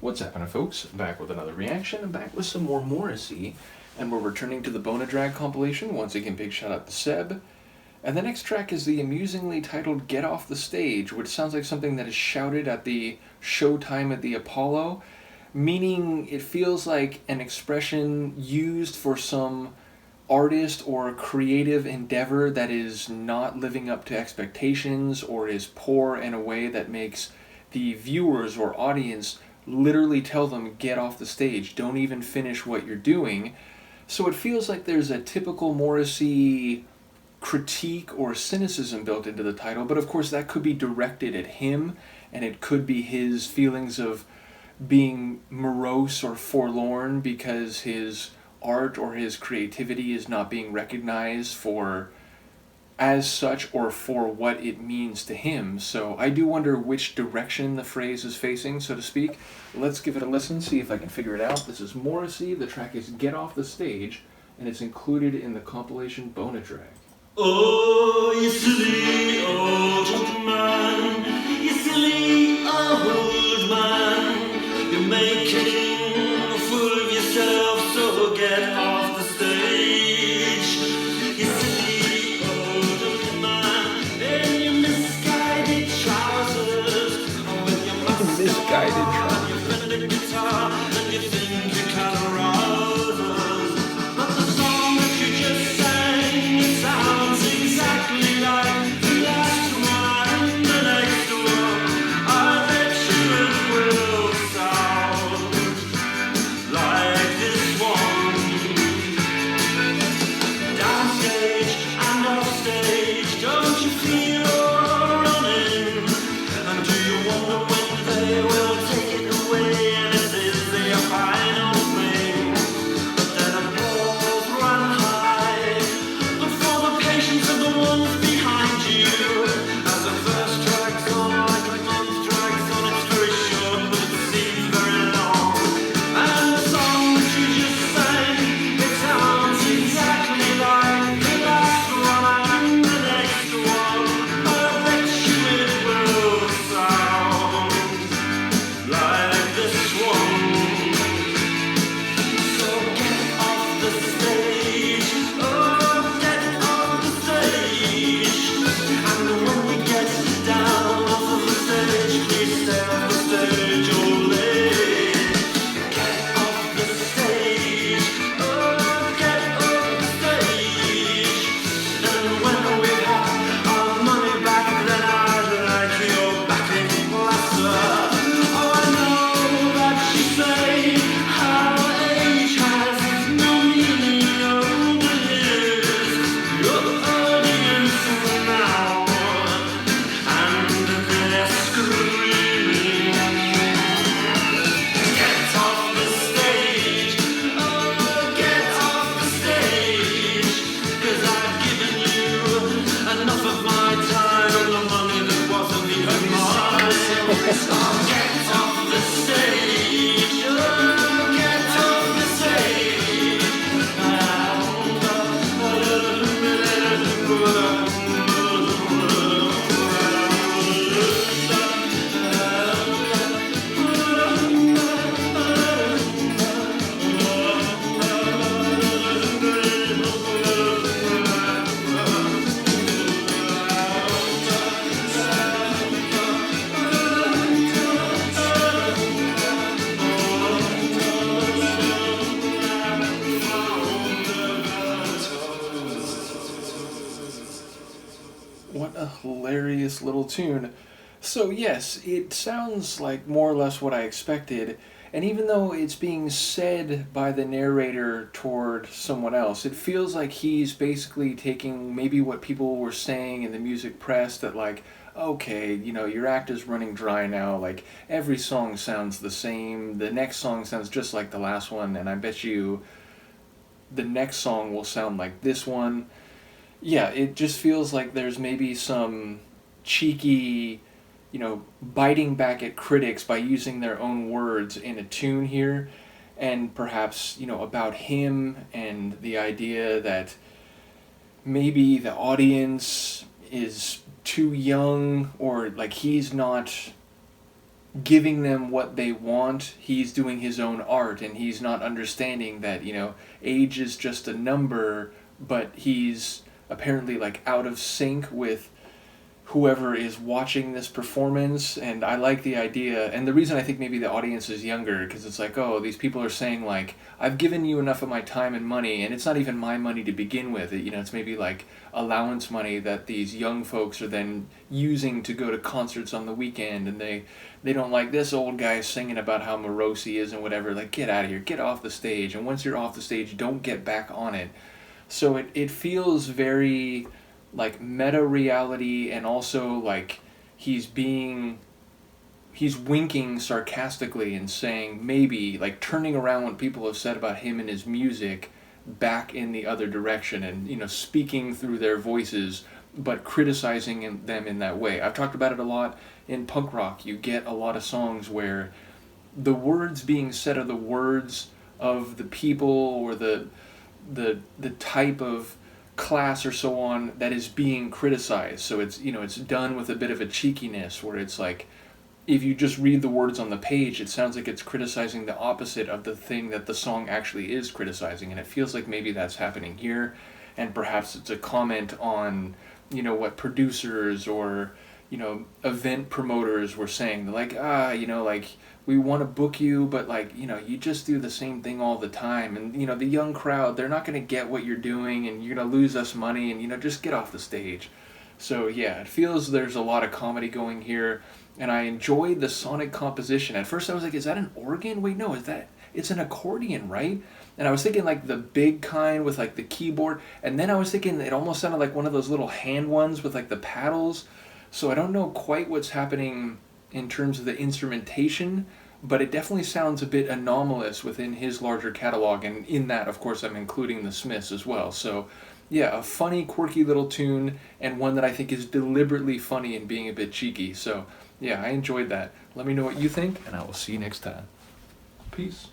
What's happening, folks? Back with another reaction, and back with some more Morrissey, and we're returning to the Bona Drag compilation. Once again, big shout out to Seb. And the next track is the amusingly titled Get Off the Stage, which sounds like something that is shouted at the showtime at the Apollo, meaning it feels like an expression used for some artist or creative endeavor that is not living up to expectations or is poor in a way that makes the viewers or audience literally tell them, get off the stage, don't even finish what you're doing. So it feels like there's a typical Morrissey critique or cynicism built into the title, but of course that could be directed at him, and it could be his feelings of being morose or forlorn because his art or his creativity is not being recognized for as such or for what it means to him. So I do wonder which direction the phrase is facing, so to speak. Let's give it a listen, see if I can figure it out. This is Morrissey, the track is Get Off the Stage, and it's included in the compilation Bona Drag. Oh, you silly old man, you silly old man, you're making a fool of yourself, so get off the stage. You silly old man, in your misguided trousers, with your Misguided trousers, your primitive guitar, and you think you can arouse us. But the song that you just sang, it sounds exactly like the last one and the next one. I bet you it will sound like this one. Downstage and offstage, don't you feel running? And do you wonder when they will take it away? And this is their final thing. But then applause run high, but for the patience of the ones behind you. As the first track's on, like a month drags on, it's very short, but it seems very long. And the song that you just sang, it sounds exactly like the last one and the next one. I bet you it will sound like this one. So get off the stage, oh, get off the stage. And when we get down off of the stage, please stay off the stage all day. Get off the stage, oh, get off the stage. And when we have our money back, then I'd like your backing plaster. Oh, I know that you say how age has no meaning over years. You're the audience now, and they're screaming. Get off the stage, oh, get off the stage. 'Cause I've given you enough of my time and the money that wasn't even mine. Oh, get off the stage, oh, get off the stage. What a hilarious little tune. So yes, it sounds like more or less what I expected, and even though it's being said by the narrator toward someone else, it feels like he's basically taking maybe what people were saying in the music press that like, okay, your act is running dry now, like every song sounds the same, the next song sounds just like the last one, and I bet you the next song will sound like this one. Yeah, it just feels like there's maybe some cheeky, biting back at critics by using their own words in a tune here, and perhaps, about him and the idea that maybe the audience is too young, or like he's not giving them what they want. He's doing his own art, and he's not understanding that, age is just a number, but he's apparently like out of sync with whoever is watching this performance. And I like the idea, and the reason I think maybe the audience is younger, because it's like, oh, these people are saying like, I've given you enough of my time and money, and it's not even my money to begin with. It's maybe like allowance money that these young folks are then using to go to concerts on the weekend, and they don't like this old guy singing about how Morrissey is and whatever. Like, get out of here, get off the stage, and once you're off the stage, don't get back on it. So it feels very like meta reality, and also like he's winking sarcastically and saying, maybe like turning around what people have said about him and his music back in the other direction, and speaking through their voices but criticizing them in that way. I've talked about it a lot in punk rock. You get a lot of songs where the words being said are the words of the people or the type of class or so on that is being criticized. So it's done with a bit of a cheekiness, where it's like, if you just read the words on the page, it sounds like it's criticizing the opposite of the thing that the song actually is criticizing. And it feels like maybe that's happening here, and perhaps it's a comment on what producers or event promoters were saying. They're like, like, we want to book you, but like, you just do the same thing all the time, and the young crowd, they're not going to get what you're doing, and you're going to lose us money, and just get off the stage. So yeah, it feels there's a lot of comedy going here, and I enjoyed the sonic composition. At first I was like, is that an organ? Wait, no, it's an accordion, right? And I was thinking like the big kind with like the keyboard, and then I was thinking it almost sounded like one of those little hand ones with like the paddles. So I don't know quite what's happening in terms of the instrumentation, but it definitely sounds a bit anomalous within his larger catalog, and in that, of course, I'm including the Smiths as well. So yeah, a funny, quirky little tune, and one that I think is deliberately funny and being a bit cheeky. So yeah, I enjoyed that. Let me know what you think, and I will see you next time. Peace.